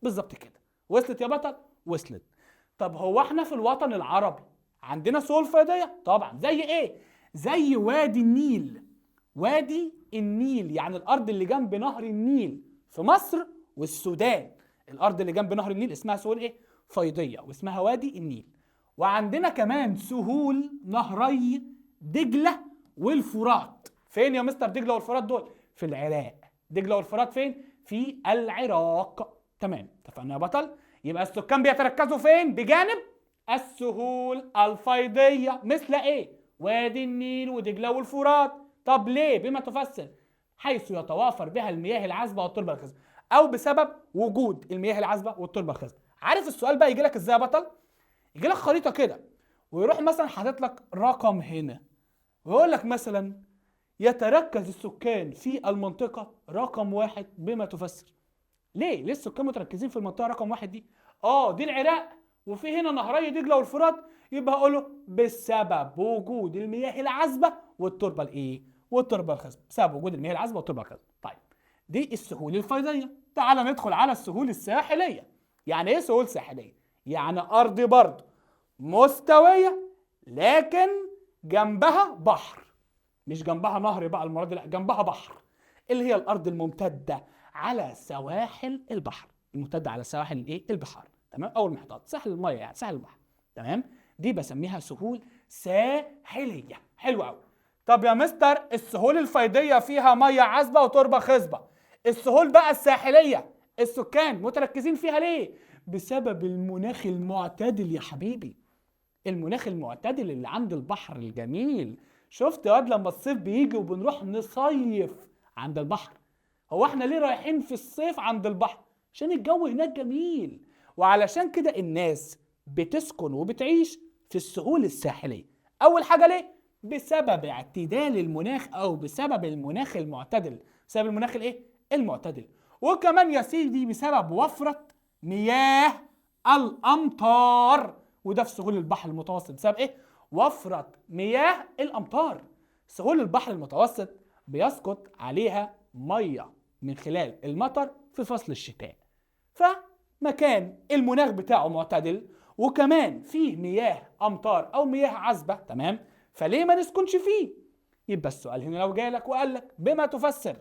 بالظبط كده. وصلت يا بطل؟ وصلت. طب هو احنا في الوطن العربي عندنا سهول فيضيه؟ طبعا. زي ايه؟ زي وادي النيل. وادي النيل يعني الارض اللي جنب نهر النيل في مصر والسودان. الارض اللي جنب نهر النيل اسمها سهول ايه؟ فيضيه، واسمها وادي النيل. وعندنا كمان سهول نهري دجله والفرات. فين يا مستر دجله والفرات دول؟ في العراق. دجله والفرات فين؟ في العراق. تمام، اتفقنا يا بطل؟ يبقى السكان بيتركزوا فين؟ بجانب السهول الفيضيه، مثل ايه؟ وادي النيل ودجله والفرات. طب ليه؟ بما تفسر. حيث يتوافر بها المياه العذبه والتربه الخصبه، او بسبب وجود المياه العذبه والتربه الخصبه. عارف السؤال بقى يجي لك ازاي يا بطل؟ يجي لك خريطه كده ويروح مثلا حاطط لك رقم هنا ويقول لك مثلا يتركز السكان في المنطقه رقم 1 بما تفسر. ليه السكان متركزين في المنطقه رقم 1 دي؟ دي العراق وفي هنا نهري دجله والفرات، يبقى اقول له بسبب وجود المياه العذبه والتربه الايه؟ والتربه الخصبه. بسبب وجود المياه العذبه والتربه الخصبه. طيب دي السهول الفيضيه. تعال ندخل على السهول الساحليه. يعني ايه سهول ساحليه؟ يعني ارض برضه مستويه لكن جنبها بحر. مش جنبها نهر بقى المره دي، لا، جنبها بحر، اللي هي الارض الممتده على سواحل البحر، الممتده على سواحل الايه؟ البحار، تمام، او المحيطات، ساحل الميه يعني ساحل البحر، تمام. دي بسميها سهول ساحليه. حلو قوي. طب يا مستر السهول الفيضيه فيها ميه عذبه وتربه خصبه، السهول بقى الساحليه السكان متركزين فيها ليه؟ بسبب المناخ المعتدل يا حبيبي، المناخ المعتدل اللي عند البحر الجميل. شفت يا واد لما الصيف بيجي وبنروح نصيف عند البحر، هو احنا ليه رايحين في الصيف عند البحر؟ عشان الجو هناك جميل، وعلشان كده الناس بتسكن وبتعيش في السهول الساحلية. اول حاجة ليه؟ بسبب اعتدال المناخ، او بسبب المناخ المعتدل، بسبب المناخ الايه؟ المعتدل. وكمان يا سيدي بسبب وفرة مياه الامطار، وده في سهول البحر المتوسط بسبب ايه؟ وفرة مياه الامطار. سهول البحر المتوسط بيسقط عليها ميه من خلال المطر في فصل الشتاء، فمكان المناخ بتاعه معتدل وكمان فيه مياه امطار او مياه عذبه، تمام، فليه ما نسكنش فيه؟ يبقى السؤال هنا لو جالك وقال لك بما تفسر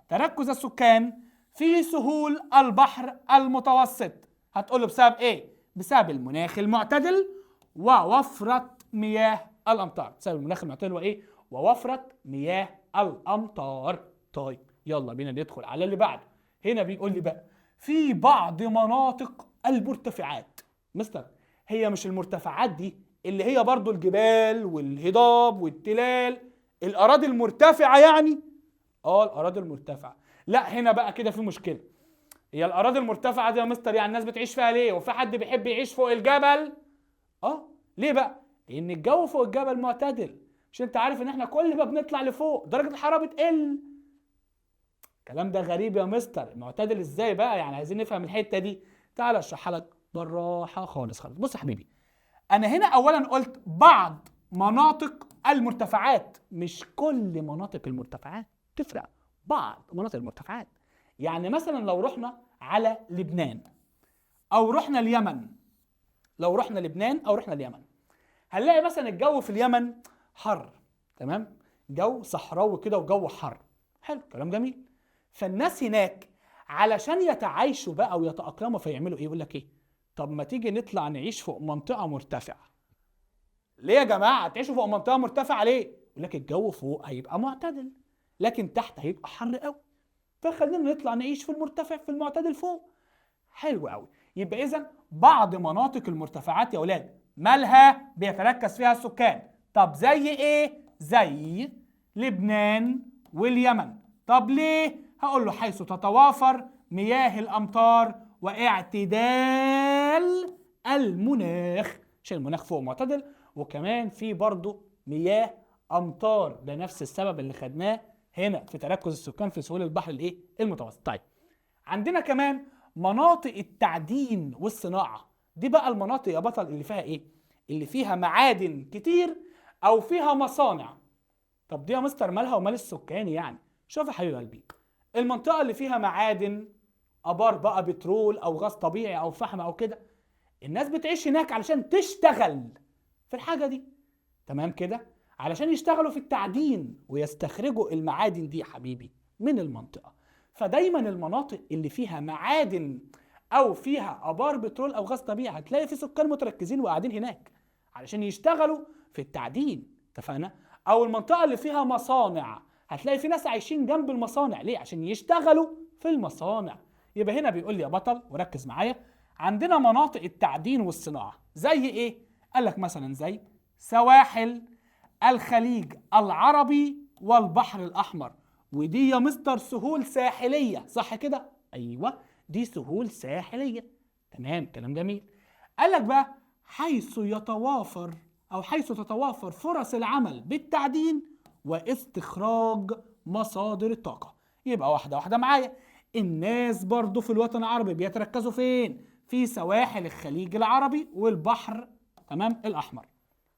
تركز السكان في سهول البحر المتوسط، هتقول له بسبب ايه؟ بسبب المناخ المعتدل ووفرة مياه الامطار. بسبب المناخ المعتدل وايه؟ ووفرة مياه الامطار. طيب يلا بينا ندخل على اللي بعده. هنا بيقول لي بقى في بعض مناطق المرتفعات. مستر هي مش المرتفعات دي اللي هي برضو الجبال والهضاب والتلال، الاراضي المرتفعه يعني؟ الاراضي المرتفعه. لا هنا بقى كده في مشكله. هي الاراضي المرتفعه دي يا مستر يعني الناس بتعيش فيها ليه؟ وفي حد بيحب يعيش فوق الجبل؟ ليه بقى؟ لان الجو فوق الجبل معتدل. مش انت عارف ان احنا كل ما بنطلع لفوق درجه الحراره بتقل؟ الكلام ده غريب يا مستر، معتدل ازاي بقى؟ يعني عايزين نفهم الحته دي. تعال اشرحها لك بالراحه خالص. بص يا حبيبي، انا هنا اولا قلت بعض مناطق المرتفعات، مش كل مناطق المرتفعات، تفرق. بعض مناطق المرتفعات يعني مثلا لو رحنا على لبنان او رحنا اليمن، لو رحنا لبنان او رحنا اليمن هنلاقي مثلا الجو في اليمن حر، تمام، جو صحراوي كده وجو حر، حلو، كلام جميل. فالناس هناك علشان يتعايشوا بقى ويتأقلموا فيعملوا ايه؟ يقول لك ايه؟ طب ما تيجي نطلع نعيش فوق منطقة مرتفعة. ليه يا جماعة تعيشوا فوق منطقة مرتفعة ليه؟ يقول لك الجو فوق هيبقى معتدل لكن تحت هيبقى حر قوي، فخلينا نطلع نعيش في المرتفع في المعتدل فوق. حلو قوي. يبقى اذا بعض مناطق المرتفعات يا اولاد مالها؟ بيتركز فيها السكان. طب زي ايه؟ زي لبنان واليمن. طب ليه؟ هقول له حيث تتوافر مياه الامطار واعتدال المناخ، عشان المناخ فوق معتدل وكمان في برضه مياه امطار، ده نفس السبب اللي خدناه هنا في تركز السكان في سهول البحر الايه؟ المتوسط. طيب عندنا كمان مناطق التعدين والصناعه، دي بقى المناطق يا بطل اللي فيها ايه؟ اللي فيها معادن كتير او فيها مصانع. طب دي يا مستر مالها ومال السكان يعني؟ شوف يا حبيب قلبي، المنطقه اللي فيها معادن، ابار بقى بترول او غاز طبيعي او فحم او كده، الناس بتعيش هناك علشان تشتغل في الحاجه دي، تمام كده، علشان يشتغلوا في التعدين ويستخرجوا المعادن دي يا حبيبي من المنطقه. فدايما المناطق اللي فيها معادن او فيها ابار بترول او غاز طبيعي هتلاقي في سكان متركزين وقاعدين هناك علشان يشتغلوا في التعدين، اتفقنا؟ او المنطقه اللي فيها مصانع هتلاقي في ناس عايشين جنب المصانع، ليه؟ عشان يشتغلوا في المصانع. يبقى هنا بيقول لي يا بطل وركز معايا، عندنا مناطق التعدين والصناعه زي ايه؟ قال لك مثلا زي سواحل الخليج العربي والبحر الاحمر، ودي يا مستر سهول ساحليه، صح كده؟ ايوه دي سهول ساحليه، تمام، كلام جميل. قال لك بقى حيث يتوافر او حيث تتوافر فرص العمل بالتعدين واستخراج مصادر الطاقه. يبقى واحده واحده معايا، الناس برضو في الوطن العربي بيتركزوا فين؟ في سواحل الخليج العربي والبحر، تمام، الاحمر.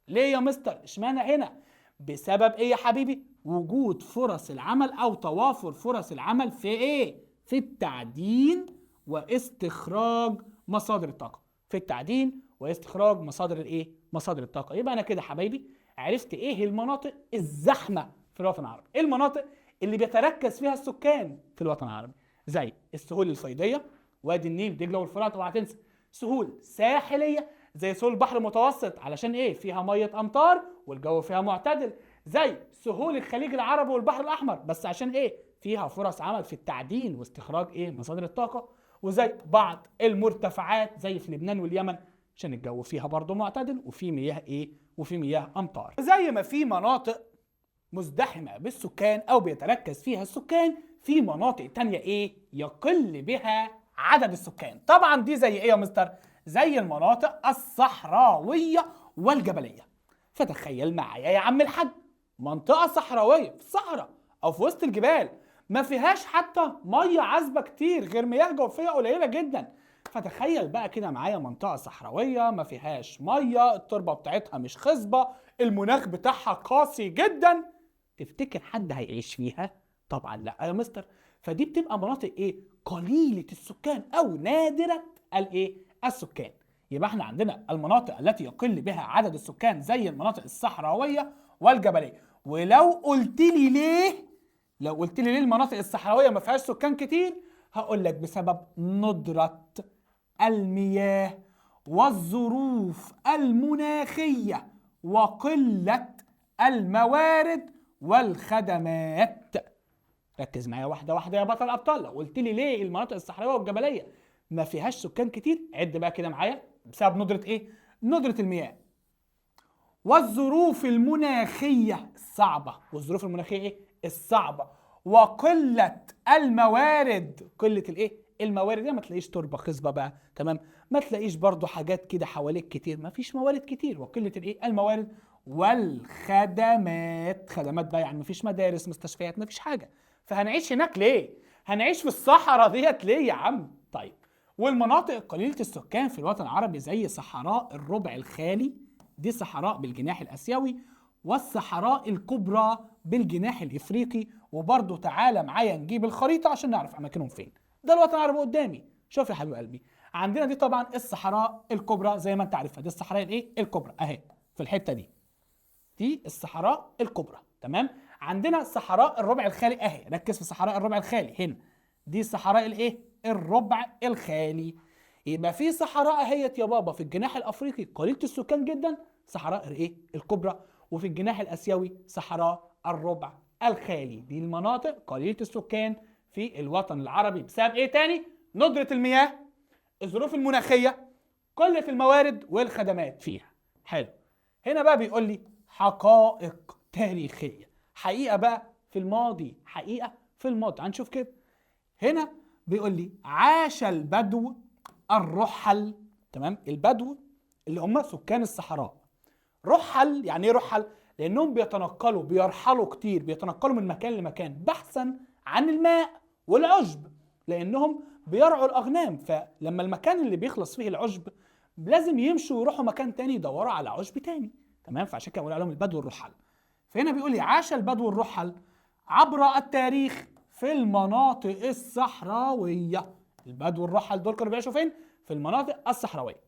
ليه يا مستر؟ اشمعنى هنا؟ بسبب ايه يا حبيبي؟ وجود فرص العمل او توافر فرص العمل في ايه؟ في التعدين واستخراج مصادر الطاقه، في التعدين واستخراج مصادر الايه؟ مصادر الطاقه. يبقى انا كده حبايبي عرفت ايه المناطق الزحمه في الوطن العربي، ايه المناطق اللي بيتركز فيها السكان في الوطن العربي. زي السهول الفيضيه، وادي النيل، دجله والفرات، اوعى تنسى. سهول ساحليه زي سهول البحر المتوسط علشان ايه؟ فيها ميه امطار والجو فيها معتدل. زي سهول الخليج العربي والبحر الاحمر، بس عشان ايه؟ فيها فرص عمل في التعدين واستخراج ايه؟ مصادر الطاقه. وزي بعض المرتفعات زي في لبنان واليمن عشان الجو فيها برضه معتدل وفي مياه ايه؟ وفي مياه امطار. زي ما في مناطق مزدحمه بالسكان او بيتركز فيها السكان، في مناطق تانية ايه؟ يقل بها عدد السكان. طبعا دي زي ايه يا مستر؟ زي المناطق الصحراويه والجبليه. فتخيل معايا يا عم الحاج منطقه صحراويه في الصحراء او في وسط الجبال، ما فيهاش حتى ميه عذبه كتير غير مياه جوفيه قليله جدا. فتخيل بقى كده معايا منطقه صحراويه ما فيهاش ميه، التربه بتاعتها مش خصبه، المناخ بتاعها قاسي جدا. تفتكر حد هيعيش فيها؟ طبعا لا يا مستر. فدي بتبقى مناطق ايه؟ قليله السكان او نادره الايه؟ السكان. يبقى احنا عندنا المناطق التي يقل بها عدد السكان زي المناطق الصحراويه والجبليه. ولو قلت لي ليه المناطق الصحراويه ما فيهاش سكان كتير، هقول لك بسبب ندره المياه والظروف المناخيه وقله الموارد والخدمات. ركز معايا واحده واحده يا بطل الابطال. لو قلت لي ليه المناطق الصحراويه والجبليه ما فيهاش سكان كتير، عد بقى كده معايا. بسبب ندره ايه؟ ندره المياه والظروف المناخيه الصعبه. والظروف المناخيه ايه؟ الصعبه. وقله الموارد. قله الايه؟ الموارد. ما تلاقيش تربه خصبه بقى، تمام؟ ما تلاقيش برضو حاجات كده حواليك كتير، ما فيش موارد كتير. وقله الايه؟ الموارد والخدمات. خدمات بقى يعني ما فيش مدارس، مستشفيات، ما فيش حاجه. فهنعيش هناك ليه؟ هنعيش في الصحراء ديت ليه يا عم؟ طيب، والمناطق قليله السكان في الوطن العربي زي صحراء الربع الخالي، دي صحراء بالجناح الاسيوي، والصحراء الكبرى بالجناح الافريقي. وبرضه تعالى معايا نجيب الخريطه عشان نعرف اماكنهم فين. ده الوطن العربي قدامي، شوف يا حبيب قلبي. عندنا دي طبعا الصحراء الكبرى زي ما انت عارفها، دي الصحراء الايه؟ الكبرى اهي في الحته دي الصحراء الكبرى، تمام؟ عندنا صحراء الربع الخالي اهي، ركز في صحراء الربع الخالي هنا، دي صحراء الايه؟ الربع الخالي. يبقى في صحراء اهيت يا بابا في الجناح الافريقي قليله السكان جدا، صحراء الايه؟ الكبرى. وفي الجناح الاسيوي صحراء الربع الخالي. دي المناطق قليله السكان في الوطن العربي بسبب ايه تاني؟ ندره المياه، الظروف المناخيه، قله الموارد والخدمات فيها. حلو. هنا بقى بيقول لي حقائق تاريخيه، حقيقه بقى في الماضي، حقيقه في الماضي. هنشوف كده. هنا بيقول لي عاش البدو الرحل، تمام؟ البدو اللي هم سكان الصحراء. رحل يعني ايه رحل؟ لانهم بيتنقلوا، بيرحلوا كتير، بيتنقلوا من مكان لمكان بحثا عن الماء والعشب، لانهم بيرعوا الاغنام. فلما المكان اللي بيخلص فيه العشب لازم يمشوا ويروحوا مكان تاني يدوروا على عشب تاني، تمام؟ فعشان كده بقول عليهم البدو الرحل. فهنا بيقول لي عاش البدو الرحل عبر التاريخ في المناطق الصحراويه. البدو الرحل دول كانوا بيعيشوا فين؟ في المناطق الصحراويه.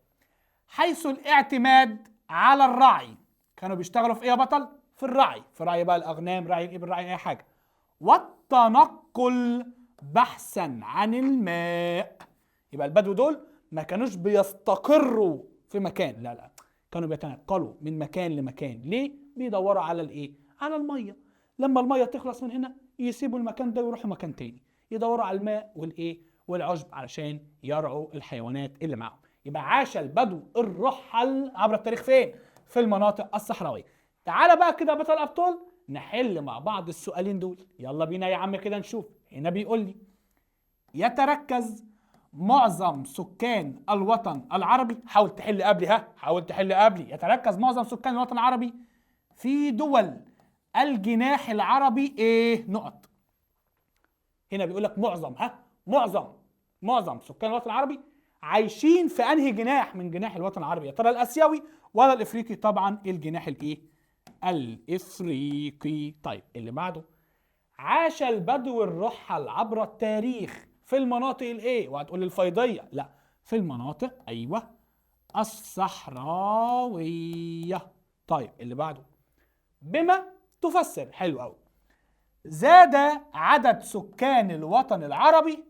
حيث الاعتماد على الرعي، كانوا بيشتغلوا في ايه يا بطل؟ في الرعي، في رعي بقى الاغنام، رعي الابل، رعي اي حاجه. والتنقل بحثا عن الماء. يبقى البدو دول ما كانوش بيستقروا في مكان، لا، كانوا بيتنقلوا من مكان لمكان. ليه؟ بيدوروا على الايه؟ على الميه. لما الميه تخلص من هنا يسيبوا المكان ده ويروحوا مكان تاني، يدوروا على الماء والايه؟ والعشب علشان يرعوا الحيوانات اللي معاهم. يبقى عاش البدو الرحل عبر التاريخ فين؟ في المناطق الصحراويه. تعالى بقى كده يا بطل الابطال نحل مع بعض السؤالين دول. يلا بينا يا عم كده نشوف. هنا بيقول لي يتركز معظم سكان الوطن العربي، حاول تحل قبلي، حاول تحل قبلي. يتركز معظم سكان الوطن العربي في دول الجناح العربي ايه؟ نقط. هنا بيقول لك معظم، معظم سكان الوطن العربي عايشين في انهي جناح من جناح الوطن العربي؟ يا ترى الاسيوي ولا الافريقي؟ طبعا الجناح الايه؟ الافريقي. طيب اللي بعده، عاش البدو الرحل عبر التاريخ في المناطق الايه؟ وهتقول الفيضيه، لا، في المناطق ايوه الصحراويه. طيب اللي بعده، بما تفسر. حلو قوي. زاد عدد سكان الوطن العربي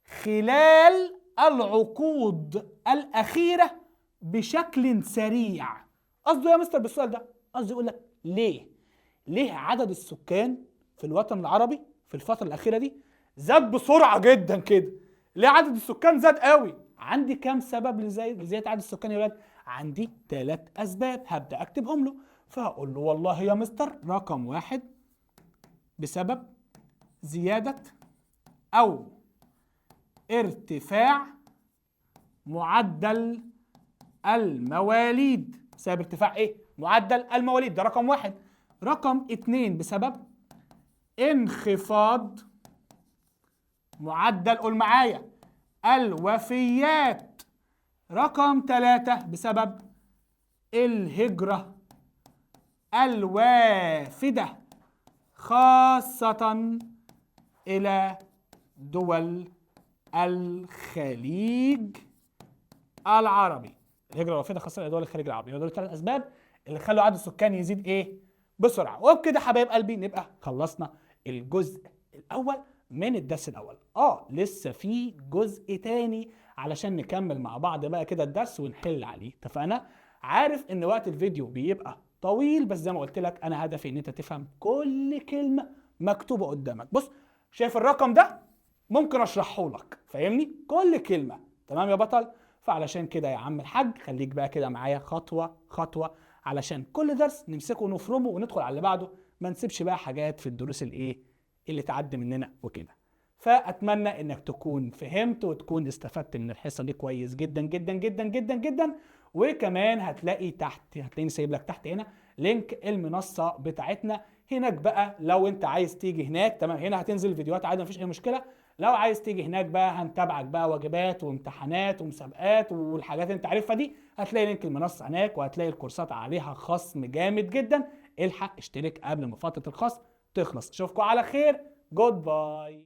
خلال العقود الأخيرة بشكل سريع. قصده يا مستر بالسؤال ده؟ قصده يقول لك ليه عدد السكان في الوطن العربي في الفترة الأخيرة دي زاد بسرعة جدا كده؟ ليه عدد السكان زاد قوي؟ عندي كام سبب لزيادة عدد السكان يا ولاد؟ عندي 3 أسباب هبدأ أكتبهم له. فهقول له والله يا مستر رقم 1 بسبب زيادة أو ارتفاع معدل المواليد. بسبب ارتفاع ايه؟ معدل المواليد، ده رقم 1. رقم 2 بسبب انخفاض معدل، قول معايا، الوفيات. رقم 3 بسبب الهجرة الوافدة خاصة إلى دول الخليج العربي. الهجرة الوافدة خاصة إلى دول الخليج العربي. دول ال3 أسباب اللي خلوا عدد السكان يزيد إيه؟ بسرعة. وبكده حبايب قلبي نبقى خلصنا الجزء الأول من الدرس الأول. لسه في جزء تاني علشان نكمل مع بعض بقى كده الدرس ونحل عليه، اتفقنا؟ عارف إن وقت الفيديو بيبقى طويل، بس زي ما قلت لك أنا هدفي إن أنت تفهم كل كلمة مكتوبة قدامك. بص، شايف الرقم ده؟ ممكن أشرحه لك، فاهمني؟ كل كلمة، تمام يا بطل؟ فعلشان كده يا عم الحاج خليك بقى كده معايا خطوة خطوة علشان كل درس نمسكه ونفرمه وندخل على اللي بعده، ما نسيبش بقى حاجات في الدروس اللي تعدي مننا وكده. فأتمنى إنك تكون فهمت وتكون استفدت من الحصة دي كويس جدا جدا جدا جدا جدا. وكمان هتلاقيني سايب لك تحت هنا لينك المنصة بتاعتنا. هناك بقى لو انت عايز تيجي هناك، تمام، هنا هتنزل فيديوهات عادي مفيش اي مشكلة. لو عايز تيجي هناك بقى هنتابعك بقى واجبات وامتحانات ومسابقات والحاجات اللي انت عارفها دي. هتلاقي لينك المنصة هناك، وهتلاقي الكورسات عليها خصم جامد جدا. الحق اشترك قبل ما فترة الخصم تخلص. اشوفكم على خير. جود باي.